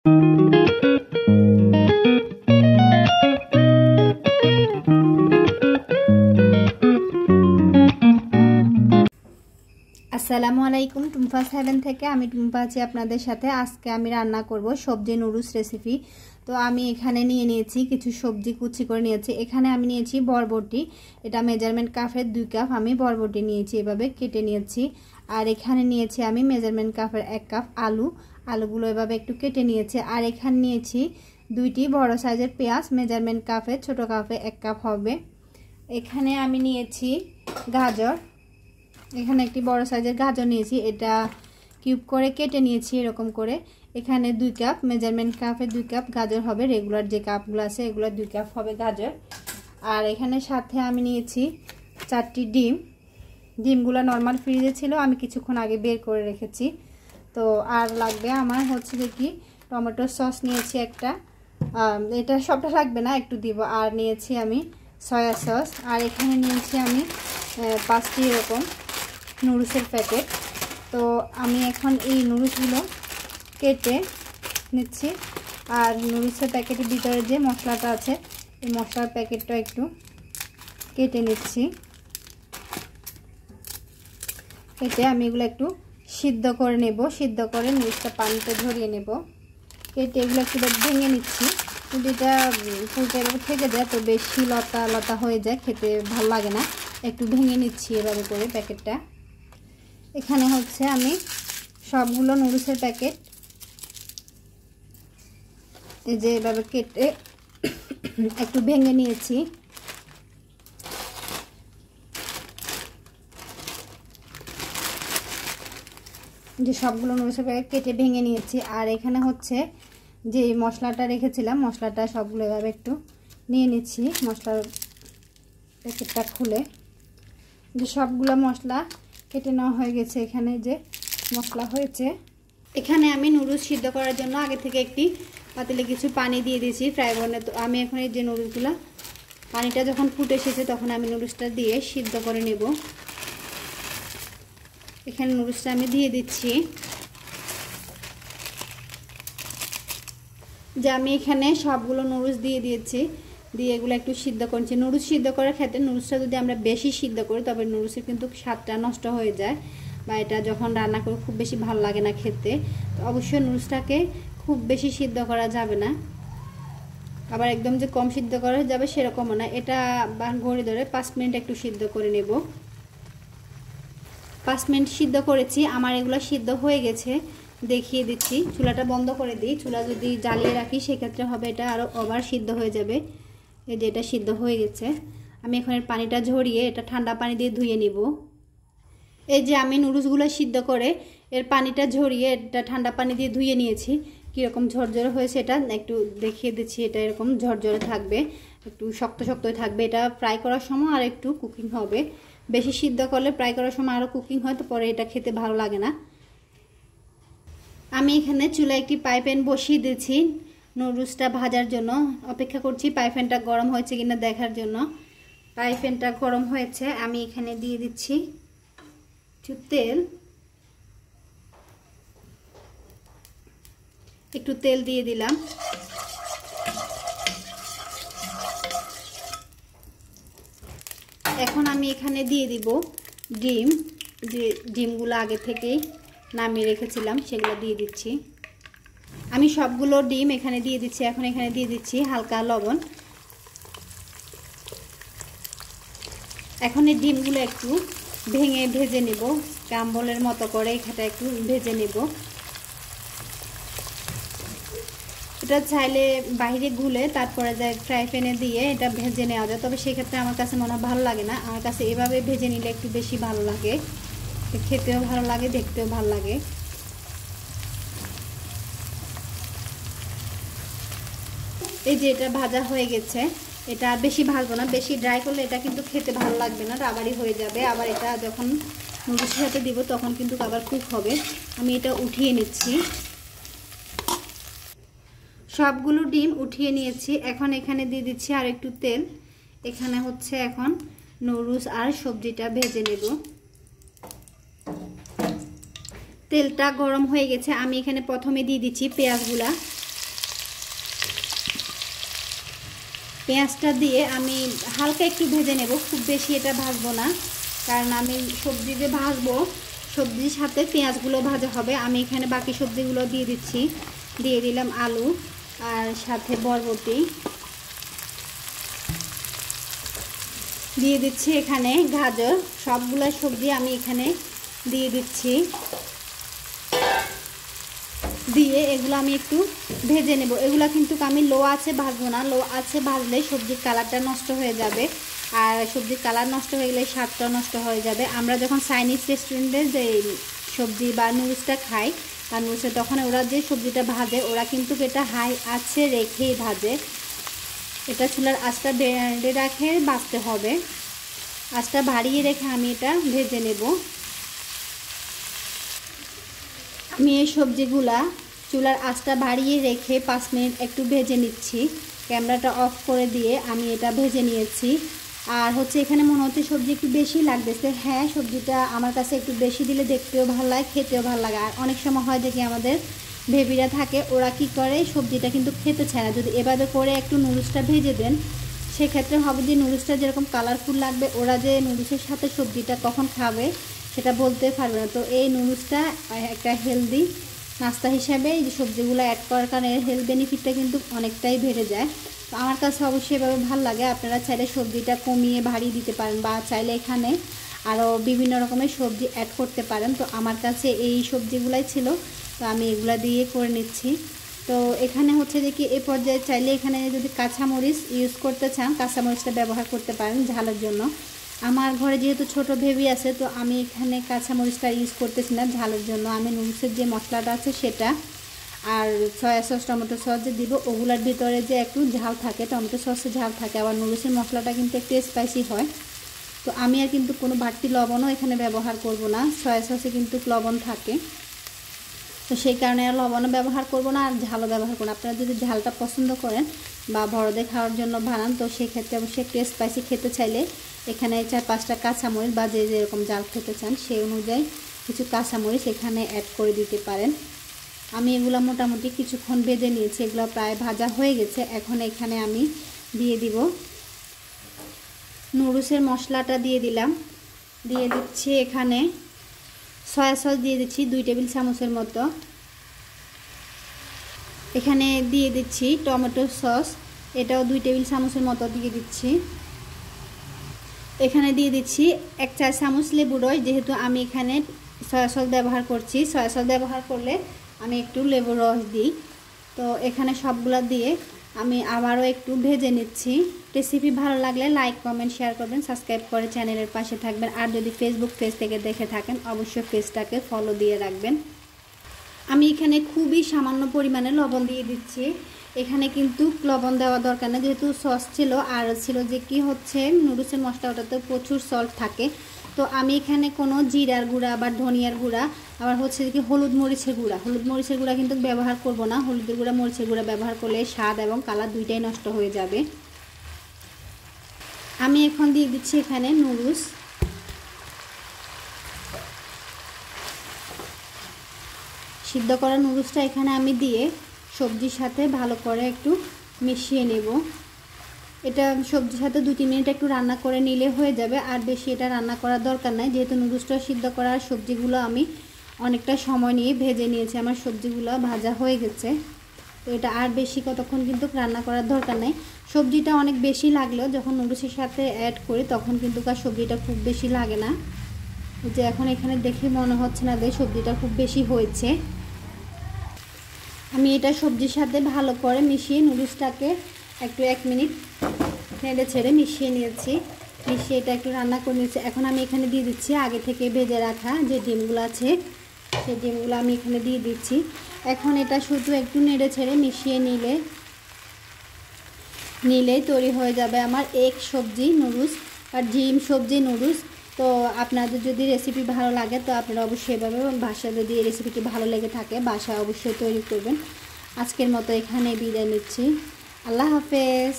আসসালামু আলাইকুম, টুম্পাস হেভেন থেকে আমি টুম্পা আছি আপনাদের সাথে। আজকে আমি রান্না করব সবজি নুডলস রেসিপি। তো আমি এখানে নিয়েছি কিছু সবজি কুচি করে নিয়েছি। এখানে আমি নিয়েছি বরবটি, এটা মেজারমেন্ট কাপের 2 কাপ আমি বরবটি নিয়েছি, এভাবে কেটে নিয়েছি। আর এখানে নিয়েছি আমি মেজারমেন্ট কাপের 1 কাপ আলুগুলো এভাবে একটু কেটে নিয়েছি। আর এখানে নিয়েছি 2টি বড় সাইজের পেঁয়াজ, মেজারমেন্ট কাপে ছোট কাপে 1 কাপ হবে। এখানে আমি নিয়েছি গাজর, এখানে একটি বড় সাইজের গাজর নিয়েছি, এটা কিউব করে কেটে নিয়েছি এরকম করে। এখানে 2 কাপ মেজারমেন্ট কাপে 2 কাপ গাজর হবে, রেগুলার যে কাপগুলো আছে এগুলো 2 কাপ হবে গাজর। আর এখানে সাথে আমি নিয়েছি 4টি ডিমগুলো নর্মাল ফ্রিজে ছিল, আমি কিছুক্ষণ আগে বের করে রেখেছি। তো আর লাগবে আমার হচ্ছে কি টমেটো সস নিয়েছি একটা, এটা সবটা লাগবে না, একটু দিব। আর নিয়েছি আমি সয়া সস। আর এখানে নিয়েছি আমি 5টি এরকম নুডলসের প্যাকেট। তো আমি এখন এই নুডলসগুলো কেটে নিচ্ছি। আর নুডলসের প্যাকেটের ভিতরে যে মশলাটা আছে এই মশলার প্যাকেটটা একটু কেটে নিচ্ছি। কেটে আমি এগুলো একটু সিদ্ধ করে নেব, সিদ্ধ করে নুডলসটা পানিতে ঝরিয়ে নেব। কেটে এগুলো একটু ভেঙে নিচ্ছি, কিন্তু এটা পুরোটা এভাবে থেকে যায় তো বেশি লতা লতা হয়ে যায়, খেতে ভালো লাগে না। একটু ভেঙে নিচ্ছি এভাবে করে প্যাকেটটা। এখানে হচ্ছে আমি সবগুলো নুডলসের প্যাকেট এই যে এভাবে কেটে একটু ভেঙে নিয়েছি। যে সবগুলো নুডলসের প্যাকেট কেটে ভেঙে নিয়েছি। আর এখানে হচ্ছে যে মশলাটা রেখেছিলাম, মশলাটা সবগুলো এভাবে একটু নিয়ে নিচ্ছি। মশলার প্যাকেটটা খুলে যে সবগুলো মশলা কেটে নেওয়া হয়ে গেছে। এখানে যে মশলা হয়েছে, এখানে আমি নুডলস সিদ্ধ করার জন্য আগে থেকে একটি পাতিলে কিছু পানি দিয়ে দিয়েছি ফ্রাই প্যানে। তো আমি এখন এই যে নুডলসগুলো পানিটা যখন ফুটে এসেছে তখন আমি নুডলসটা দিয়ে সিদ্ধ করে নেব। এখানে নুডলসটা আমি দিয়ে দিচ্ছি। যে আমি এখানে সবগুলো নুডলস দিয়ে দিয়েছি, দিয়ে এগুলো একটু সিদ্ধ করছি। নুডলস সিদ্ধ করার ক্ষেত্রে নুডলসটা যদি আমরা বেশি সিদ্ধ করি তবে নুডলসের কিন্তু স্বাদটা নষ্ট হয়ে যায়, বা এটা যখন রান্না করে খুব বেশি ভালো লাগে না খেতে। তো অবশ্যই নুডলসটাকে খুব বেশি সিদ্ধ করা যাবে না, আবার একদম যে কম সিদ্ধ করা যাবে সেরকমও না। এটা ঘড়ি ধরে 5 মিনিট একটু সিদ্ধ করে নেব। 5 মিনিট সিদ্ধ করেছি, আমার এগুলো সিদ্ধ হয়ে গেছে। দেখিয়ে দিচ্ছি, চুলাটা বন্ধ করে দিই। চুলা যদি জ্বালিয়ে রাখি সেক্ষেত্রে হবে এটা আরও ওভার সিদ্ধ হয়ে যাবে। এই যে এটা সিদ্ধ হয়ে গেছে। আমি এখন এর পানিটা ঝরিয়ে এটা ঠান্ডা পানি দিয়ে ধুয়ে নিব। এই যে আমি নুডলসগুলো সিদ্ধ করে এর পানিটা ঝরিয়ে এটা ঠান্ডা পানি দিয়ে ধুয়ে নিয়েছি। কীরকম ঝরঝরে হয়েছে এটা একটু দেখিয়ে দিচ্ছি। এটা এরকম ঝরঝরে থাকবে, একটু শক্ত শক্তই থাকবে। এটা ফ্রাই করার সময় আর একটু কুকিং হবে, বেশি সিদ্ধ করলে ফ্রাই করার সময় আরও কুকিং হয়, তো পরে এটা খেতে ভালো লাগে না। আমি এখানে চুলায় একটি ফ্রাই প্যান বসিয়ে দিয়েছি নুডলসটা ভাজার জন্য। অপেক্ষা করছি ফ্রাই প্যানটা গরম হয়েছে কিনা দেখার জন্য। ফ্রাই প্যানটা গরম হয়েছে, আমি এখানে দিয়ে দিচ্ছি একটু তেল। একটু তেল দিয়ে দিলাম। এখন আমি এখানে দিয়ে দিব ডিম, যে ডিমগুলো আগে থেকেই নামিয়ে রেখেছিলাম সেগুলো দিয়ে দিচ্ছি। আমি সবগুলো ডিম এখানে দিয়ে দিচ্ছি। এখন এখানে দিয়ে দিচ্ছি হালকা লবণ। এখন এই ডিমগুলো একটু ভেঙে ভেজে নেব, ক্রাম্বলের মতো করে এখানটা একটু ভেজে নেব। এটা চাইলে বাইরে গুলে তারপরে যায় ফ্রাই প্যানে দিয়ে এটা ভেজে নেওয়া যায়, তবে সেক্ষেত্রে আমার কাছে মনে হয় ভালো লাগে না। আমার কাছে এভাবে ভেজে নিলে একটু বেশি ভালো লাগে, খেতেও ভালো লাগে, দেখতেও ভালো লাগে। এই যে এটা ভাজা হয়ে গেছে, এটা বেশি ভাজবো না, বেশি ড্রাই করলে এটা কিন্তু খেতে ভালো লাগবে না, রাবারি হয়ে যাবে। আবার এটা যখন নুডলসের সাথে দিব তখন কিন্তু আবার কুক হবে। আমি এটা উঠিয়ে নিচ্ছি। সবগুলো ডিম উঠিয়ে নিয়েছি। এখন এখানে দিয়ে দিচ্ছি আর একটু তেল। এখানে হচ্ছে এখন নুডলস আর সবজিটা ভেজে নেব। তেলটা গরম হয়ে গেছে, আমি এখানে প্রথমে দিয়ে দিচ্ছি পেঁয়াজগুলা। পেঁয়াজটা দিয়ে আমি হালকা একটু ভেজে নেব, খুব বেশি এটা ভাজবো না, কারণ আমি সবজি যে ভাজবো সবজির সাথে পেঁয়াজগুলো ভাজা হবে। আমি এখানে বাকি সবজিগুলো দিয়ে দিচ্ছি, দিয়ে দিলাম আলু আর সাথে বরবটি দিয়ে দিচ্ছি, এখানে গাজর, সবগুলো সবজি আমি এখানে দিয়ে দিচ্ছি। দিয়ে এগুলো আমি একটু ভেজে নেব। এগুলো কিন্তু আমি লো আছে ভাজবো না, লো আছে ভাজলে সবজির কালারটা নষ্ট হয়ে যাবে, আর সবজির কালার নষ্ট হয়ে গেলে স্বাদটা নষ্ট হয়ে যাবে। আমরা যখন চাইনিজ রেস্টুরেন্টে যে সবজি বা নুডলসটা খাই বা নুডলসে, তখন ওরা যে সবজিটা ভাজে ওরা কিন্তু এটা হাই আছে রেখেই ভাজে। এটা চুলার আঁচটা বেড়ে রাখে ভাজতে হবে, আঁচটা বাড়িয়ে রেখে আমি এটা ভেজে নেব। আমি এই সবজিগুলা চুলার আঁচটা বাড়িয়ে রেখে 5 মিনিট একটু ভেজে নিচ্ছি। ক্যামেরাটা অফ করে দিয়ে আমি এটা ভেজে নিয়েছি। আর হচ্ছে এখানে মনে হচ্ছে সবজি একটু বেশি লাগতেছে। হ্যাঁ, সবজিটা আমার কাছে একটু বেশি দিলে দেখতেও ভালো লাগে, খেতেও ভালো লাগে। আর অনেক সময় হয় যে কি আমাদের বেবিরা থাকে, ওরা কি করে সবজিটা কিন্তু খেতে চায় না। যদি এভাবে করে একটু নুডলসটা ভেজে দেন, সেক্ষেত্রে হবে যে নুডলসটা যেরকম কালারফুল লাগবে, ওরা যে নুডলসের সাথে সবজিটা কখন খাবে সেটা বলতে পারবে না। তো এই নুডলসটা একটা হেলদি নাস্তা হিসাবে এই যে সবজিগুলো অ্যাড করার কারণে হেলথ বেনিফিটটা কিন্তু অনেকটাই বেড়ে যায়। তো আমার কাছে অবশ্যই এভাবে ভালো লাগে। আপনারা চাইলে সবজিটা কমিয়ে বাড়িয়ে দিতে পারেন, বা চাইলে এখানে আরও বিভিন্ন রকমের সবজি অ্যাড করতে পারেন। তো আমার কাছে এই সবজিগুলাই ছিল, তো আমি এগুলা দিয়ে করে নিচ্ছি। তো এখানে হচ্ছে যে কি এই পর্যায়ে চাইলে এখানে যদি কাঁচামরিচ ইউজ করতে চান, কাঁচামরিচটা ব্যবহার করতে পারেন ঝালের জন্য। আমার ঘরে যেহেতু ছোট বেবি আছে, তো আমি এখানে কাঁচামরিচটা ইউজ করতেছি না ঝালের জন্য। আমি নুডলসের যে মশলাটা আছে সেটা আর সয়া সস, টমেটো সস যে দিব, ওগুলোর ভিতরে যে একটু ঝাল থাকে, টমেটো সসে ঝাল থাকে, আবার নুডলসের মশলাটা কিন্তু একটু স্পাইসি হয়। তো আমি আর কিন্তু কোনো বাড়তি লবণও এখানে ব্যবহার করব না, সয়া সসে কিন্তু লবণ থাকে, তো সেই কারণে আর লবণও ব্যবহার করব না, আর ঝালও ব্যবহার করব না। আপনারা যদি ঝালটা পছন্দ করেন বা বড়দের খাওয়ার জন্য বানান, তো সেই ক্ষেত্রে অবশ্যই একটু স্পাইসি খেতে চাইলে এখানে 4-5টা কাঁচামরিচ বা যে যেরকম ঝাল খেতে চান সেই অনুযায়ী কিছু কাঁচামরিচ এখানে অ্যাড করে দিতে পারেন। আমি এগুলো মোটামুটি কিছুক্ষণ ভেজে নিয়েছি, এগুলো প্রায় ভাজা হয়ে গেছে। এখন এখানে আমি দিয়ে দিব নুডলসের মশলাটা দিয়ে দিলাম, দিয়ে দিচ্ছি এখানে সয়া সস দিয়ে দিচ্ছি 2 টেবিল চামচের মতো, এখানে দিয়ে দিচ্ছি টমেটো সস, এটাও 2 টেবিল চামচের মতো দিয়ে দিচ্ছি। এখানে দিয়ে দিচ্ছি 1 চা চামচ লেবুর রস, যেহেতু আমি এখানে সয়া সস ব্যবহার করছি, সয়া সস ব্যবহার করলে আমি একটু লেবুর রস দিই। তো এখানে সবগুলা দিয়ে আমি আবারও একটু ভেজে নিচ্ছি। রেসিপি ভালো লাগলে লাইক, কমেন্ট, শেয়ার করবেন, সাবস্ক্রাইব করে চ্যানেলের পাশে থাকবেন। আর যদি ফেসবুক পেজ থেকে দেখে থাকেন, অবশ্যই পেজটাকে ফলো দিয়ে রাখবেন। আমি এখানে খুবই সামান্য পরিমাণে লবণ দিয়ে দিচ্ছি। এখানে কিন্তু লবণ দেওয়া দরকার না, যেহেতু সস ছিল আর ছিল যে কি হচ্ছে নুডলসের মশলা, ওটাতে প্রচুর সল্ট থাকে। তো আমি এখানে কোনো জিরার গুঁড়া বা ধনিয়ার গুঁড়া, আবার হচ্ছে কি হলুদ মরিচের গুঁড়া কিন্তু ব্যবহার করব না। হলুদের গুঁড়া, মরিচের গুঁড়া ব্যবহার করলে স্বাদ এবং কালার দুইটাই নষ্ট হয়ে যাবে। আমি এখন দিয়ে দিচ্ছি এখানে নুডলস, সিদ্ধ করা নুডলসটা এখানে আমি দিয়ে সবজির সাথে ভালো করে একটু মিশিয়ে নেব। এটা সবজির সাথে 2-3 মিনিট একটু রান্না করে নিলে হয়ে যাবে, আর বেশি এটা রান্না করার দরকার নাই, যেহেতু নুডলসটা সিদ্ধ করা আর সবজিগুলো আমি অনেকটা সময় নিয়ে ভেজে নিয়েছি। আমার সবজিগুলো ভাজা হয়ে গেছে, তো এটা আর বেশি কতক্ষণ কিন্তু রান্না করার দরকার নেই। সবজিটা অনেক বেশি লাগলেও যখন নুডলসের সাথে অ্যাড করি তখন কিন্তু আর সবজিটা খুব বেশি লাগে না। যে এখন এখানে দেখে মনে হচ্ছে না যে সবজিটা খুব বেশি হয়েছে। আমি এটা সবজির সাথে ভালো করে মিশিয়ে নুডলসটাকে একটু 1 মিনিট নেড়ে ছেড়ে মিশিয়ে নিয়েছি, মিশিয়ে এটা একটু রান্না করে নিয়েছি। এখন আমি এখানে দিয়ে দিচ্ছি আগে থেকে ভেজে রাখা যে ডিমগুলো আছে, সেই ডিমগুলো আমি এখানে দিয়ে দিচ্ছি। এখন এটা শুধু একটু নেড়ে ছেড়ে মিশিয়ে নিলেই তৈরি হয়ে যাবে আমার এগ সবজি নুডলস আর ডিম সবজি নুডলস। তো আপনাদের যদি রেসিপি ভালো লাগে, তো আপনারা অবশ্যই এভাবে বাসায়, যদি এই রেসিপিটি ভালো লেগে থাকে বাসায় অবশ্যই তৈরি করবেন। আজকের মতো এখানে বিদায় নিচ্ছি। আল্লাহ হাফেজ।